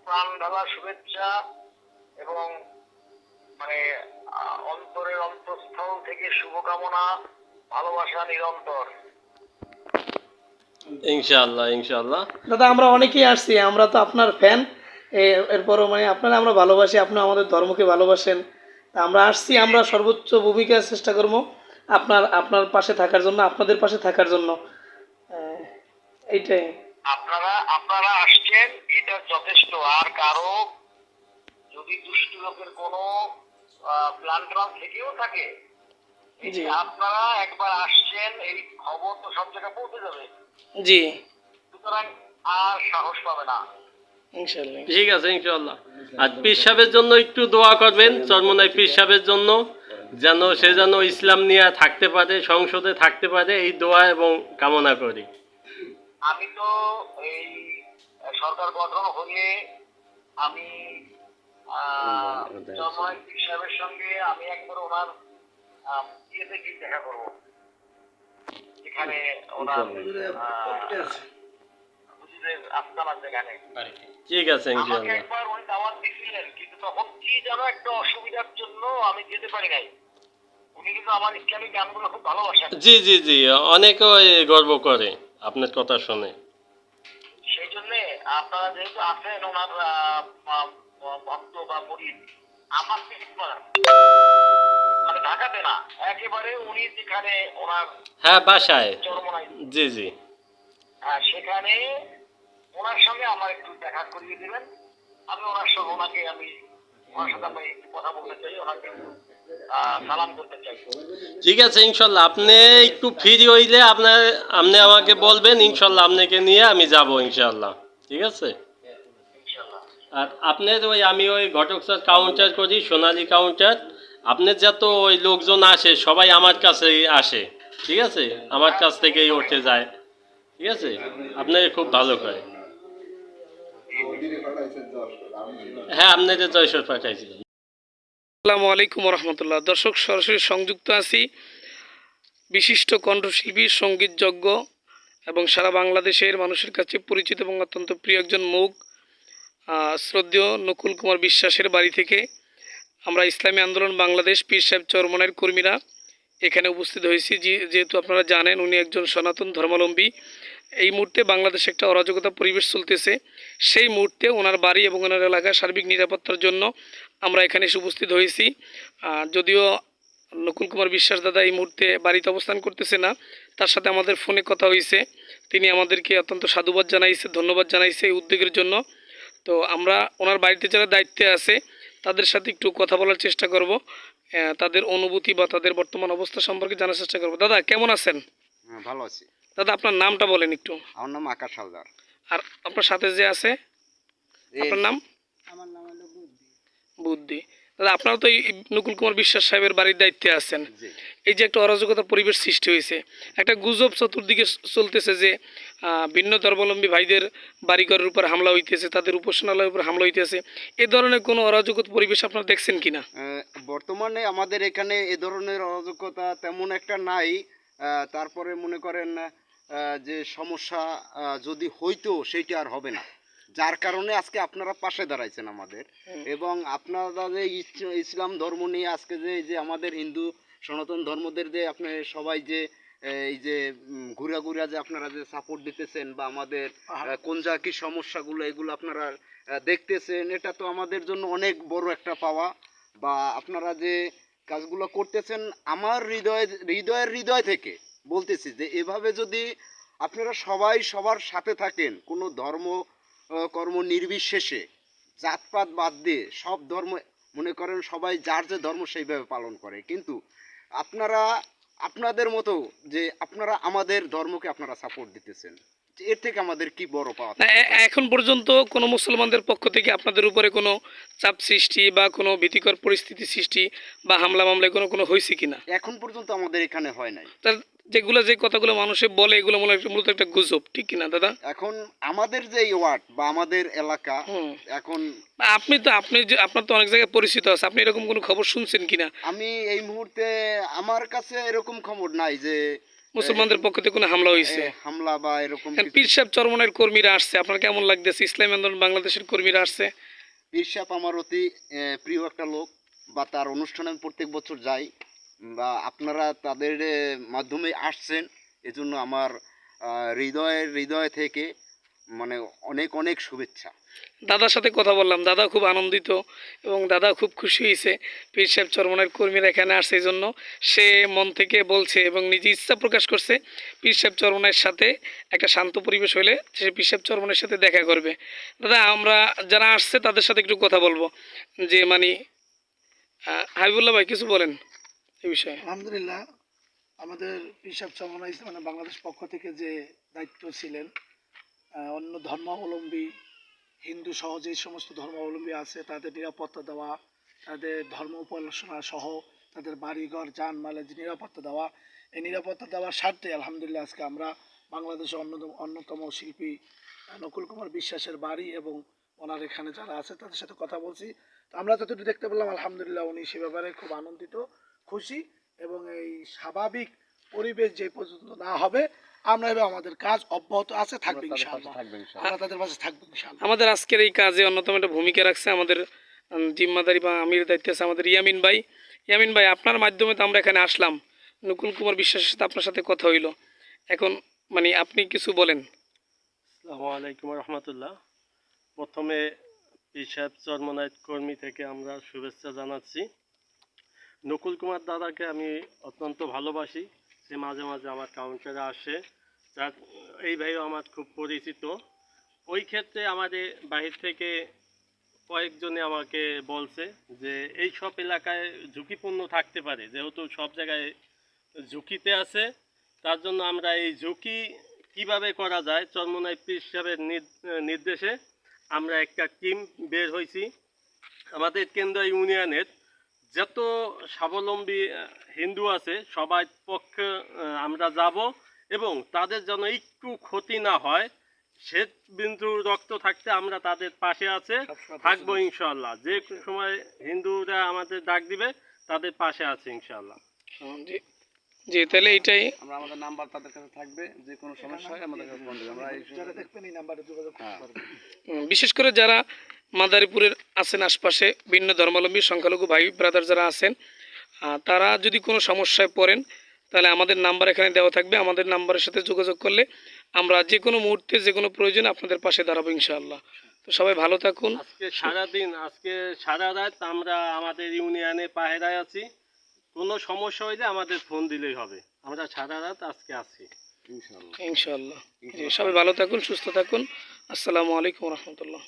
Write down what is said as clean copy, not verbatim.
প্রাণ ঢালা শুভেচ্ছা এবং মানে অন্তরের অন্তঃস্থল থেকে শুভকামনা, ভালোবাসা নিরন্তর। ইনশাআল্লাহ ইনশাআল্লাহ। দাদা আমরা অনেকেই আসছি, আমরা তো আপনার ফ্যান, এরপরও মানে আপনারা আমরা ভালোবাসি, আপনি আমাদের ধর্মকে ভালোবাসেন। তা আমরা আসছি, আমরা সর্বোচ্চ ভূমিকা চেষ্টা করবো আপনার আপনার পাশে থাকার জন্য, আপনাদের পাশে থাকার জন্য। এইটাই। আপনারা আপনারা আসছেন, এটা যথেষ্ট। আর কারো যদি দুষ্টু লোকের কোনো প্ল্যান ট্রান থেকেও থাকে, জি আপনারা একবার আসছেন, এই খবর তো সব জায়গায় পৌঁছে যাবে। জি সুতরাং আর সাহস পাবে না। ইনশাআল্লাহ। ঠিক আছে ইনশাআল্লাহ। আর পীর সাহেবের জন্য একটু দোয়া করবেন, চরমোনাই পীর সাহেবের জন্য, যেন সে যেন ইসলাম নিয়ে থাকতে পারে, সংসদে থাকতে পারে, এই দোয়া এবং কামনা করি। আমি তো এই সরকার গঠন হলে আমি চরমোনাই পীর সাহেবের সঙ্গে আমি একবার ওনার ইয়েতে গিয়ে দেখা করব, যেখানে ওনার হুজুরের আস্তানা যেখানে। ঠিক আছে আমাকে ইনশাআল্লাহ। একবার উনি দাওয়াত দিয়েছিলেন, কিন্তু তখন কি যেন একটা অসুবিধার জন্য আমি যেতে পারি নাই। উনি কিন্তু আমার ইসলামিক গানগুলো খুব ভালোবাসেন। জি জি জি, অনেকে গর্ব করে আপনার কথা শুনে। সেই জন্যে আপনারা যেহেতু আছেন ওনার ভক্ত বা মুরিদ, আমার থেকে মানে ঢাকাতে না, একেবারে উনি যেখানে ওনার হ্যাঁ বাসায়। চরমোনাই, জি জি সেখানে ওনার সঙ্গে আমার একটু দেখা করিয়ে দিবেন। আমি ওনার সঙ্গে ওনার সাথে আমি একটু কথা বলতে চাই, ওনাকে একটু সালাম করতে চাই। ঠিক আছে ইনশাল্লাহ। আপনি একটু ফ্রি হইলে আপনি আমাকে বলবেন, ইনশাল্লাহ আপনাকে নিয়ে আমি যাব ইনশাল্লাহ। ঠিক আছে। ইনশাআল্লাহ। আর আপনার আমি ওই ঘটক স্যার কাউন্টার করি, সোনালী কাউন্টার। আপনার যত ওই লোকজন আসে সবাই আমার কাছে আসে, ঠিক আছে, আমার কাছ থেকেই উঠে যায়। ঠিক আছে, আপনাকে খুব ভালো করে। হ্যাঁ আপনাদের জয়সর পাঠাইছিলাম। আসসালামু আলাইকুম রহমতুল্লাহ। দর্শক সরাসরি সংযুক্ত আছি বিশিষ্ট কণ্ঠশিল্পী, সঙ্গীতযজ্ঞ এবং সারা বাংলাদেশের মানুষের কাছে পরিচিত এবং অত্যন্ত প্রিয় একজন মুখ, শ্রদ্ধেয় নকুল কুমার বিশ্বাসের বাড়ি থেকে। আমরা ইসলামী আন্দোলন বাংলাদেশ পীর সাহেব চরমোনাইয়ের কর্মীরা এখানে উপস্থিত হয়েছি। যেহেতু আপনারা জানেন উনি একজন সনাতন ধর্মাবলম্বী। এই মুহূর্তে বাংলাদেশে একটা অরাজকতা পরিবেশ চলতেছে, সেই মুহূর্তে ওনার বাড়ি এবং ওনার এলাকার সার্বিক নিরাপত্তার জন্য আমরা এখানে এসে উপস্থিত হয়েছি। যদিও নকুল কুমার বিশ্বাস দাদা এই মুহূর্তে বাড়িতে অবস্থান করতেছে না, তার সাথে আমাদের ফোনে কথা হয়েছে। তিনি আমাদেরকে অত্যন্ত সাধুবাদ জানাইছে, ধন্যবাদ জানাইছে এই উদ্যোগের জন্য। তো আমরা ওনার বাড়িতে যারা দায়িত্বে আছে তাদের সাথে একটু কথা বলার চেষ্টা করব, তাদের অনুভূতি বা তাদের বর্তমান অবস্থা সম্পর্কে জানার চেষ্টা করব। দাদা কেমন আছেন? হ্যাঁ, ভালো আছি। দাদা আপনার নামটা বলেন একটু। আমার নাম আকাশ হালদার। আর আপনার সাথে যে আছে আপনার নাম? আমার নাম হলো বুদ্ধি। দাদা আপনারা তো এই নকুল কুমার বিশ্বাস সাহেবের বাড়ির দায়িত্বে আছেন। জি। এই যে একটা অরাজকতা পরিবেশ সৃষ্টি হয়েছে, একটা গুজব চতুর্দিকে চলতেছে যে ভিন্ন ধর্মাবলম্বী ভাইদের বাড়িঘরের উপর হামলা হইতেছে, তাদের উপাসনালয়ের উপর হামলা হইতেছে। এ ধরনের কোনো অরাজকতা পরিবেশ আপনারা দেখছেন কিনা? বর্তমানে আমাদের এখানে এ ধরনের অরাজকতা তেমন একটা নাই। তারপরে মনে করেন যে সমস্যা যদি হইতো সেইটা আর হবে না, যার কারণে আজকে আপনারা পাশে দাঁড়াইছেন আমাদের। এবং আপনারা যে ইসলাম ধর্ম নিয়ে আজকে যে আমাদের হিন্দু সনাতন ধর্মদের যে আপনি সবাই যে এই যে ঘুরা ঘুরা যে আপনারা যে সাপোর্ট দিতেছেন বা আমাদের কোন যা কি সমস্যাগুলো এগুলো আপনারা দেখতেছেন, এটা তো আমাদের জন্য অনেক বড় একটা পাওয়া। বা আপনারা যে কাজগুলো করতেছেন, আমার হৃদয় থেকে বলতেছি যে এভাবে যদি আপনারা সবাই সবার সাথে থাকেন, কোনো ধর্ম কর্ম নির্বিশেষে, জাতপাত বাদ দিয়ে সব ধর্ম মনে করেন সবাই যার যে ধর্ম সেইভাবে পালন করে, কিন্তু আপনারা আপনাদের মতো যে আপনারা আমাদের ধর্মকে আপনারা সাপোর্ট দিতেছেন, এর থেকে আমাদের কি বড় পাওয়া? এখন পর্যন্ত কোনো মুসলমানদের পক্ষ থেকে আপনাদের উপরে কোনো চাপ সৃষ্টি বা কোনো ভীতিকর পরিস্থিতি সৃষ্টি বা হামলা মামলা কোনো হয়েছে কিনা? এখন পর্যন্ত আমাদের এখানে হয় নাই। তার যে কথাগুলো মানুষে বলে এগুলো মূলত একটা গুজব, ঠিক কিনা দাদা? এখন আমাদের যে ওয়ার্ড বা আমাদের এলাকা, এখন আপনার তো অনেক জায়গায় পরিচিত আছে, আপনি এরকম কোনো খবর শুনছেন কিনা? আমি এই মুহূর্তে আমার কাছে এরকম খবর নাই যে মুসলমানদের পক্ষ থেকে কোনো হামলা হয়েছে? হামলা বা এরকম এখন কিছু। পীর সাহেব চরমনের কর্মীরা আসছে, আপনার কেমন লাগতেছে? ইসলামী আন্দোলন বাংলাদেশের কর্মীরা আসছে। পীর সাহেব আমার অতি প্রিয় একটা লোক, বা তার অনুষ্ঠানে আমি প্রত্যেক বছর যাই, বা আপনারা তাদের মাধ্যমে আসছেন, এজন্য আমার হৃদয় থেকে মানে অনেক অনেক শুভেচ্ছা। দাদার সাথে কথা বললাম, দাদা খুব আনন্দিত এবং দাদা খুব খুশি হয়েছে পীর সাহেব চরমনের কর্মীরা এখানে আসছে। এই জন্য সে মন থেকে বলছে এবং নিজে ইচ্ছা প্রকাশ করছে পীর সাহেব চরমনের সাথে একটা শান্ত পরিবেশ হলে সে পীর সাহেব চরমনের সাথে দেখা করবে। দাদা, আমরা যারা আসছে তাদের সাথে একটু কথা বলবো, যে মানে হাবিবুল্লাহ ভাই কিছু বলেন এই বিষয়ে। আলহামদুলিল্লাহ, আমাদের পিসাব চরমনাই মানে বাংলাদেশ পক্ষ থেকে যে দায়িত্ব ছিলেন, অন্য ধর্মাবলম্বী হিন্দু সহ যে সমস্ত ধর্মাবলম্বী আছে তাদের নিরাপত্তা দেওয়া, তাদের ধর্ম উপাসনা সহ তাদের বাড়িঘর যানমালের যে নিরাপত্তা দেওয়া, এই নিরাপত্তা দেওয়ার স্বার্থে আলহামদুলিল্লাহ আজকে আমরা বাংলাদেশের অন্যতম শিল্পী নকুল কুমার বিশ্বাসের বাড়ি এবং ওনার এখানে যারা আছে তাদের সাথে কথা বলছি। তো আমরা যতটুকু দেখতে পেলাম আলহামদুলিল্লাহ উনি সে ব্যাপারে খুব আনন্দিত, খুশি, এবং এই স্বাভাবিক পরিবেশ যে পর্যন্ত না হবে আমরা এবার আমাদের কাজ অব্যাহত আছে, থাকবে ইনশাআল্লাহ। আমরা তাদের পাশে থাকবো ইনশাআল্লাহ। আমাদের আজকের এই কাজে অন্যতম একটা ভূমিকা রাখছে আমাদের জিম্মাদারি বা আমির দায়িত্বে আছে আমাদের ইয়ামিন ভাই। ইয়ামিন ভাই, আপনার মাধ্যমে তো আমরা এখানে আসলাম, নকুল কুমার বিশ্বাসের সাথে আপনার সাথে কথা হইলো, এখন মানে আপনি কিছু বলেন। আসসালামু আলাইকুম রহমতুল্লাহ। প্রথমে পীর সাহেব চরমনাই কর্মী থেকে আমরা শুভেচ্ছা জানাচ্ছি। নকুল কুমার দাদাকে আমি অত্যন্ত ভালোবাসি, সে মাঝে মাঝে আমার কাউন্টারে আসে, তার এই ভাইও আমার খুব পরিচিত। ওই ক্ষেত্রে আমাদের বাহির থেকে কয়েকজনে আমাকে বলছে যে এই সব এলাকায় ঝুঁকিপূর্ণ থাকতে পারে, যেহেতু সব জায়গায় ঝুঁকিতে আছে, তার জন্য আমরা এই ঝুঁকি কিভাবে করা যায় চরমনাই পীর সাহেবের নির্দেশে আমরা একটা টিম বের হয়েছি। আমাদের কেন্দ্র ইউনিয়নের যত স্বাবলম্বী হিন্দু আছে সবাই পক্ষে আমরা যাব, এবং তাদের যেন একটু ক্ষতি না হয় সে বিন্দু রক্ত থাকতে আমরা তাদের পাশে আছে থাকবো ইনশাল্লাহ। যে সময় হিন্দুরা আমাদের ডাক দিবে তাদের পাশে আছে ইনশাল্লাহ। জি জি, তাহলে এটাই। আমরা আমাদের নাম্বার তাদের কাছে থাকবে, যে কোনো সমস্যা হয় আমাদের কাছে ফোন দিবেন, আমরা যারা দেখবেন এই নাম্বারে যোগাযোগ করতে পারবেন। বিশেষ করে যারা মাদারীপুরের আছেন আশপাশে ভিন্ন ধর্মাবলম্বী সংখ্যালঘু ভাই ব্রাদার যারা আছেন, তারা যদি কোনো সমস্যায় পড়েন তাহলে আমাদের নাম্বার এখানে দেওয়া থাকবে। আমাদের নাম্বারের সাথে যোগাযোগ করলে আমরা যে কোনো মুহূর্তে যে কোনো প্রয়োজনে আপনাদের পাশে দাঁড়াবো ইনশাআল্লাহ। তো সবাই ভালো থাকুন। আজকে সারাদিন, আজকে সারা রাত আমরা আমাদের ইউনিয়নে পাহেরায় আছি, কোনো সমস্যা হইলে আমাদের ফোন দিলেই হবে, আমরা সারা রাত আজকে আছি ইনশাআল্লাহ। ইনশাআল্লাহ। জি, সবাই ভালো থাকুন, সুস্থ থাকুন। আসসালামু আলাইকুম রহমতুল্লাহ।